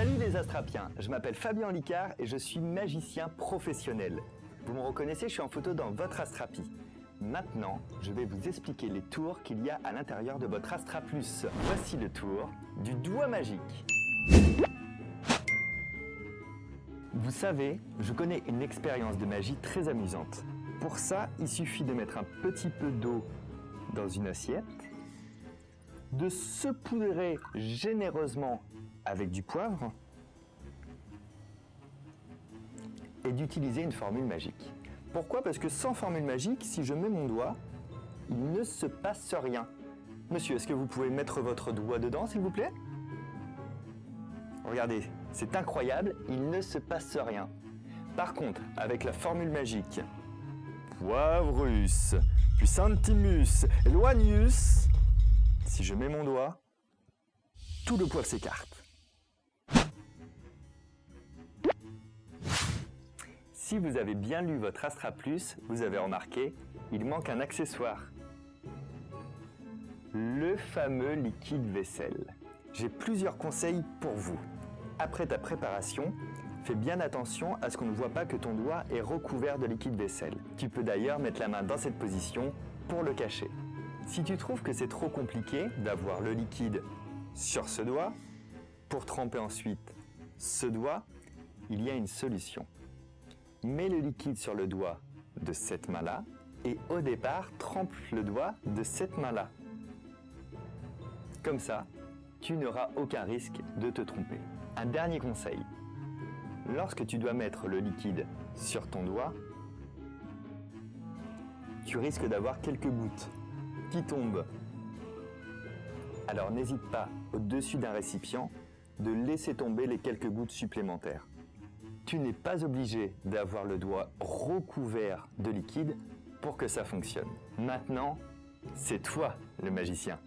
Salut les Astrapiens, je m'appelle Fabien Licard et je suis magicien professionnel. Vous me reconnaissez, je suis en photo dans votre Astrapie. Maintenant, je vais vous expliquer les tours qu'il y a à l'intérieur de votre Astra Plus. Voici le tour du doigt magique. Vous savez, je connais une expérience de magie très amusante. Pour ça, il suffit de mettre un petit peu d'eau dans une assiette, de saupoudrer généreusement avec du poivre et d'utiliser une formule magique. Pourquoi? Parce que sans formule magique, si je mets mon doigt, il ne se passe rien. Monsieur, est-ce que vous pouvez mettre votre doigt dedans, s'il vous plaît? Regardez, c'est incroyable, il ne se passe rien. Par contre, avec la formule magique, Poivrus, Puissantibus, Eloignius, si je mets mon doigt, tout le poivre s'écarte. Si vous avez bien lu votre Astra Plus, vous avez remarqué, il manque un accessoire. Le fameux liquide vaisselle. J'ai plusieurs conseils pour vous. Après ta préparation, fais bien attention à ce qu'on ne voit pas que ton doigt est recouvert de liquide vaisselle. Tu peux d'ailleurs mettre la main dans cette position pour le cacher. Si tu trouves que c'est trop compliqué d'avoir le liquide sur ce doigt, pour tremper ensuite ce doigt, il y a une solution. Mets le liquide sur le doigt de cette main-là et au départ, trempe le doigt de cette main-là. Comme ça, tu n'auras aucun risque de te tromper. Un dernier conseil. Lorsque tu dois mettre le liquide sur ton doigt, tu risques d'avoir quelques gouttes qui tombent. Alors n'hésite pas, au-dessus d'un récipient, de laisser tomber les quelques gouttes supplémentaires. Tu n'es pas obligé d'avoir le doigt recouvert de liquide pour que ça fonctionne. Maintenant, c'est toi le magicien.